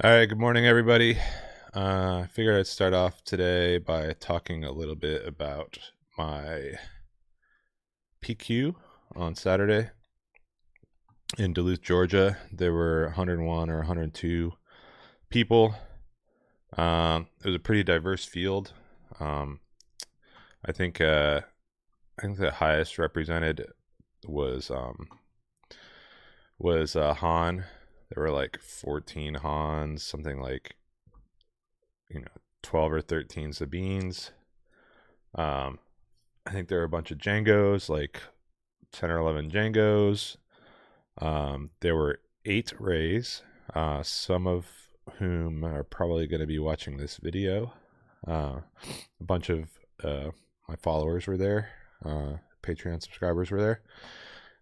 All right, good morning, everybody. I figured I'd start off today by talking a little bit about my PQ on Saturday in Duluth, Georgia. There were 101 or 102 people. It was a pretty diverse field. Um, I think the highest represented was Han. There were like 14 Hans, something like 12 or 13 Sabines. Um, I think there were a bunch of Jangos, like 10 or 11 Jangos. There were 8 Rays, some of whom are probably going to be watching this video. A bunch of my followers were there, Patreon subscribers were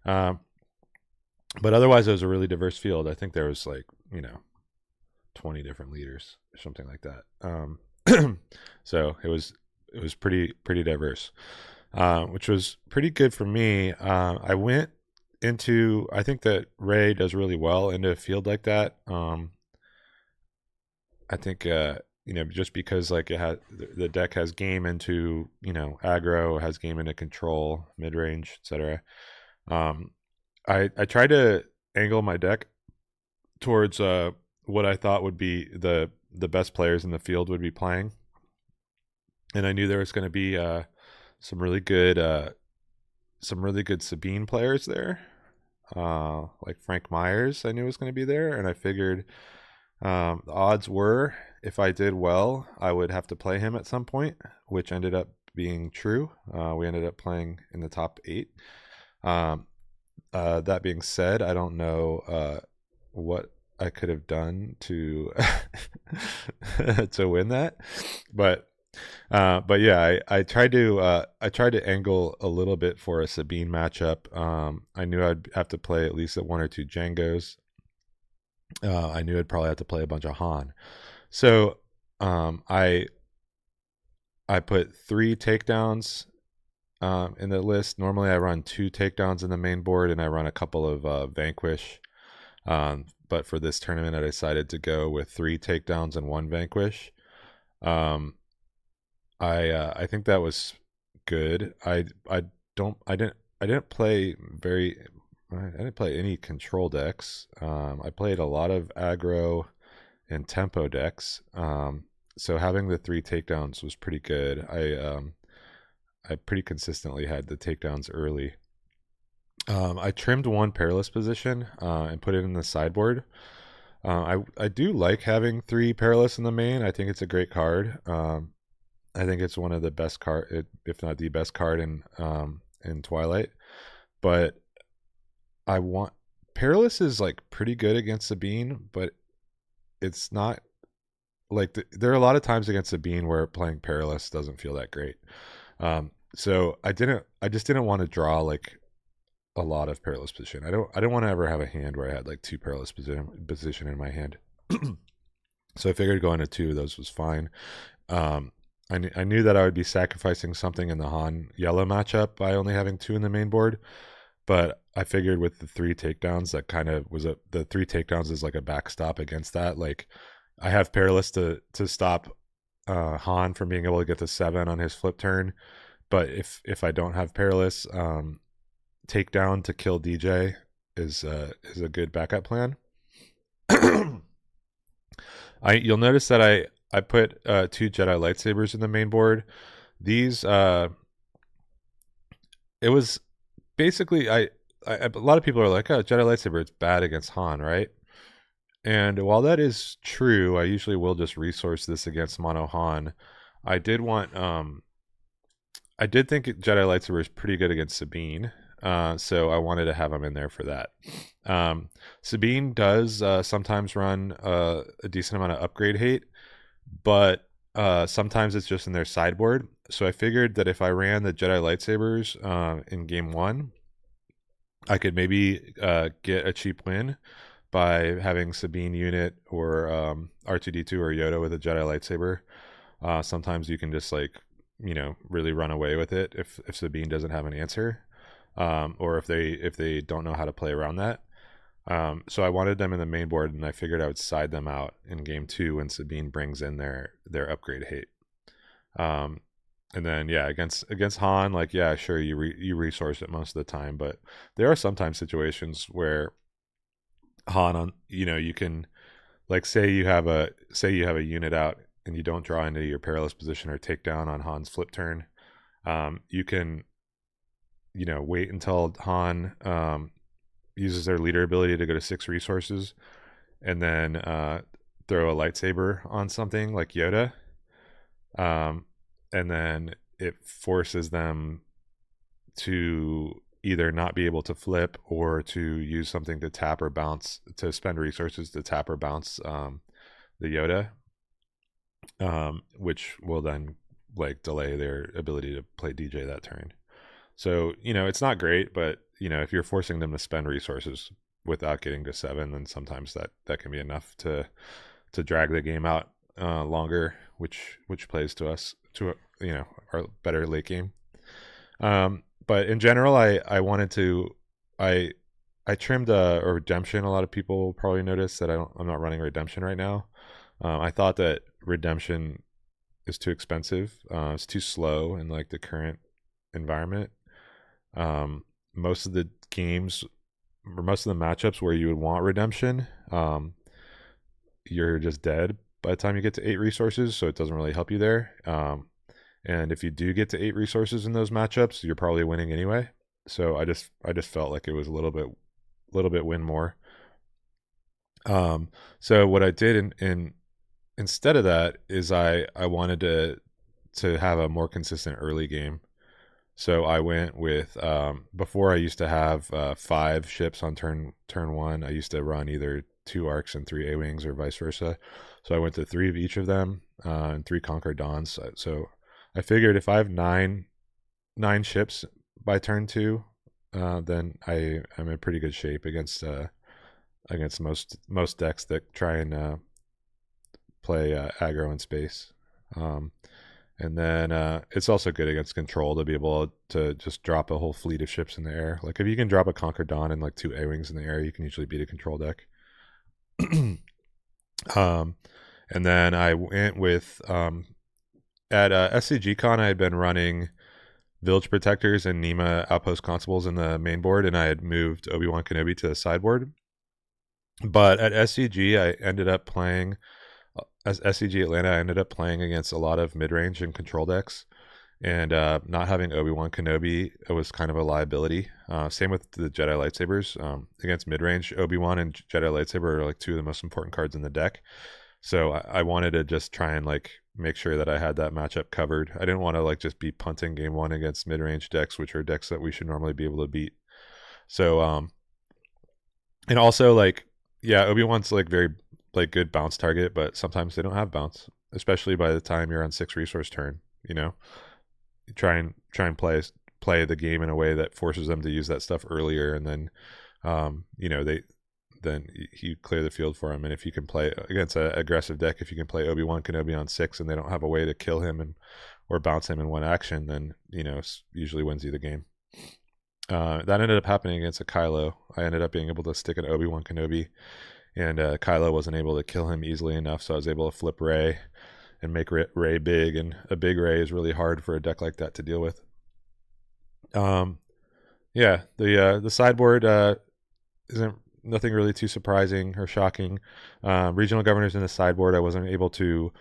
there. But otherwise, it was a really diverse field. I think there was 20 different leaders or something like that. So it was pretty diverse, which was pretty good for me. I went into, I think that Rey does really well into a field like that. I think just because like the deck has game into aggro, has game into control, mid range, etc. I tried to angle my deck towards what I thought would be the best players in the field would be playing, and I knew there was going to be some really good Sabine players there, like Frank Myers. I knew was going to be there, and I figured the odds were if I did well, I would have to play him at some point, which ended up being true. We ended up playing in the top 8. That being said, I don't know what I could have done to to win that, but yeah, I tried to angle a little bit for a Sabine matchup. I knew I'd have to play at least 1 or 2 Jangos. I knew I'd probably have to play a bunch of Han. So I put 3 takedowns in the list. Normally I run 2 takedowns in the main board, and I run a couple of Vanquish. But for this tournament, I decided to go with 3 takedowns and 1 Vanquish. I think that was good. I didn't play any control decks. I played a lot of aggro and tempo decks. So having the 3 takedowns was pretty good. I pretty consistently had the takedowns early. I trimmed 1 perilous position and put it in the sideboard. I do like having 3 perilous in the main. I think it's a great card. I think it's one of the best card, if not the best card in Twilight. But I want Perilous is like pretty good against Sabine, but it's not like there are a lot of times against Sabine where playing Perilous doesn't feel that great. So I just didn't want to draw like a lot of Perilous position. I don't want to ever have a hand where I had like 2 Perilous position in my hand. So I figured going to 2 of those was fine. I knew that I would be sacrificing something in the Han yellow matchup by only having 2 in the main board, but I figured with the 3 takedowns, that kind of was the 3 takedowns is like a backstop against that. Like I have Perilous to stop Han from being able to get to 7 on his flip turn, but if I don't have Perilous, takedown to kill DJ is a good backup plan. You'll notice that I put 2 Jedi lightsabers in the main board. These it was basically a lot of people are like, oh, Jedi lightsaber, it's bad against Han, right? And while that is true, I usually will just resource this against mono Han. I did think Jedi lightsaber is pretty good against Sabine. So I wanted to have him in there for that. Sabine does sometimes run a decent amount of upgrade hate, but sometimes it's just in their sideboard. So I figured that if I ran the Jedi lightsabers in game 1, I could maybe get a cheap win by having Sabine unit or R2D2 or Yoda with a Jedi lightsaber. Sometimes you can just really run away with it if Sabine doesn't have an answer. Or if they don't know how to play around that. So I wanted them in the main board, and I figured I would side them out in game 2 when Sabine brings in their upgrade hate. And then yeah, against Han, like yeah, sure you resource it most of the time, but there are sometimes situations where Han on you can like say you have a unit out and you don't draw into your perilous position or take down on Han's flip turn. You can wait until Han uses their leader ability to go to 6 resources, and then throw a lightsaber on something like Yoda, and then it forces them to either not be able to flip or to use something to tap or bounce, to spend resources to tap or bounce the Yoda, which will then like delay their ability to play DJ that turn. So it's not great, but if you're forcing them to spend resources without getting to 7, then sometimes that can be enough to drag the game out longer, which plays to us to our better late game. But in general, I wanted to I trimmed a redemption. A lot of people probably noticed that I'm not running redemption right now. I thought that redemption is too expensive. It's too slow in like the current environment. Most of the games or most of the matchups where you would want redemption, you're just dead by the time you get to 8 resources, so it doesn't really help you there. And if you do get to 8 resources in those matchups, you're probably winning anyway. So I just felt like it was a little bit win more. So what I did in instead of that is I wanted to have a more consistent early game. So I went with before I used to have 5 ships on turn 1. I used to run either 2 arcs and 3 A-wings or vice versa. So I went to 3 of each of them and 3 Conquer Dawns. So I figured if I have 9 ships by turn 2, then I'm in pretty good shape against most decks that try and play aggro in space. And then it's also good against control to be able to just drop a whole fleet of ships in the air. Like if you can drop a Conquer Dawn and like 2 A-wings in the air, you can usually beat a control deck. And then I went with at SCG Con, I had been running Village Protectors and Nema Outpost Constables in the main board, and I had moved Obi-Wan Kenobi to the sideboard. But at SCG, I ended up playing, as SCG Atlanta, I ended up playing against a lot of mid-range and control decks. And not having Obi-Wan Kenobi, it was kind of a liability. Same with the Jedi Lightsabers. Against mid-range, Obi-Wan and Jedi Lightsaber are like 2 of the most important cards in the deck. So I wanted to just try and like make sure that I had that matchup covered. I didn't want to like just be punting game 1 against mid-range decks, which are decks that we should normally be able to beat. So and also like yeah, Obi-Wan's like very like good bounce target, but sometimes they don't have bounce, especially by the time you're on 6 resource turn. You try and play the game in a way that forces them to use that stuff earlier, and then then you clear the field for him. And if you can play against an aggressive deck, if you can play Obi-Wan Kenobi on 6 and they don't have a way to kill him or bounce him in one action, then usually wins you the game. That ended up happening against a Kylo. I ended up being able to stick an Obi-Wan Kenobi, and Kylo wasn't able to kill him easily enough, so I was able to flip Rey and make Rey big, and a big Rey is really hard for a deck like that to deal with. Yeah, the sideboard isn't nothing really too surprising or shocking. Regional governors in the sideboard, I wasn't able to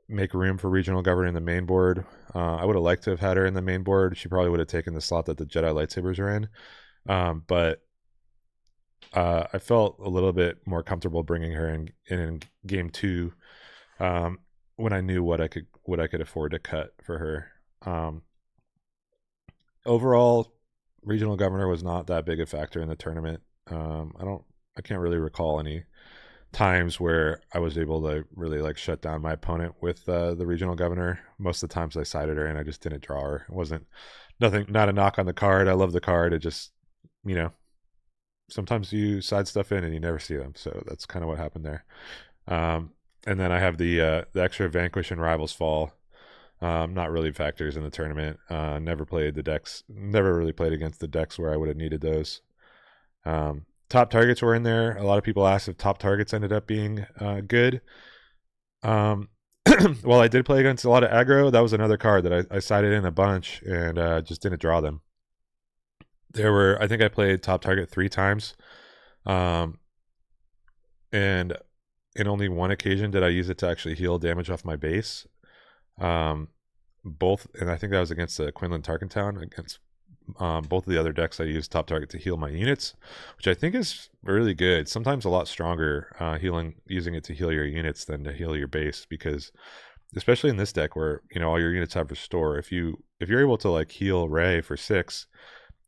make room for regional governor in the main board. I would have liked to have had her in the main board. She probably would have taken the slot that the Jedi lightsabers are in, but I felt a little bit more comfortable bringing her in game 2 when I knew what I could afford to cut for her. Overall, regional governor was not that big a factor in the tournament. I can't really recall any times where I was able to really like shut down my opponent with the regional governor. Most of the times I sided her and I just didn't draw her. It wasn't not a knock on the card. I love the card. It just sometimes you side stuff in and you never see them. So that's kind of what happened there. And then I have the extra Vanquish and Rivals Fall. Not really factors in the tournament. Never really played against the decks where I would have needed those. Top targets were in there. A lot of people asked if top targets ended up being good. Well, I did play against a lot of aggro. That was another card that I sided in a bunch and just didn't draw them. I think I played top target 3 times. And in only one occasion did I use it to actually heal damage off my base. And I think that was against the Quinlan Tarkintown. Against both of the other decks, I used top target to heal my units, which I think is really good. Sometimes a lot stronger using it to heal your units than to heal your base, because especially in this deck where all your units have restore, if you're able to like heal Rey for 6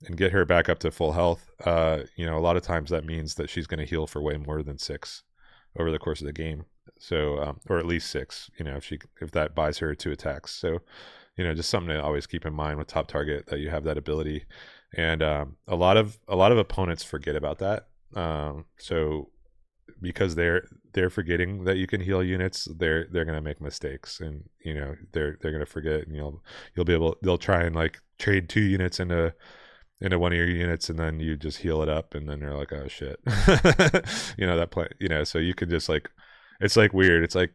and get her back up to full health, a lot of times that means that she's going to heal for way more than 6 over the course of the game. So, or at least 6, if that buys her 2 attacks. So, just something to always keep in mind with top target, that you have that ability. And a lot of opponents forget about that. So because they're forgetting that you can heal units, they're going to make mistakes, and they're going to forget, and they'll try and like trade 2 units into one of your units, and then you just heal it up, and then they're like, oh shit. That play, so you can just like, it's like weird. It's like,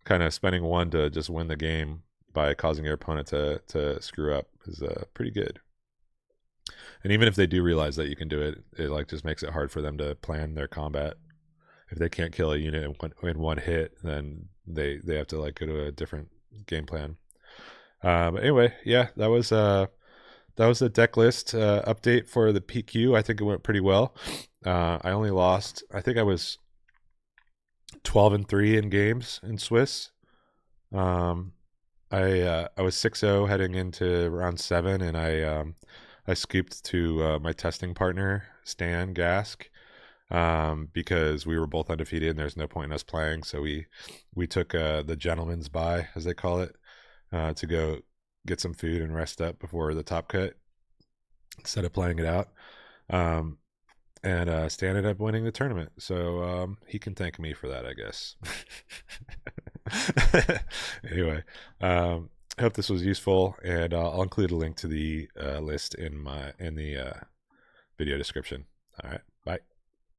kind of spending 1 to just win the game by causing your opponent to screw up is pretty good. And even if they do realize that you can do it, it like just makes it hard for them to plan their combat. If they can't kill a unit in one hit, then they have to like go to a different game plan. But anyway, yeah, that was the deck list update for the PQ. I think it went pretty well. I only lost, I think I was 12-3 in games in Swiss. I was 6-0 heading into round 7, and I scooped to my testing partner Stan Gasque, because we were both undefeated and there's no point in us playing. So we took the gentleman's buy, as they call it, to go get some food and rest up before the top cut instead of playing it out. And Stan ended up winning the tournament, so he can thank me for that, I guess. Anyway, I hope this was useful, and I'll include a link to the list in the video description. All right, bye.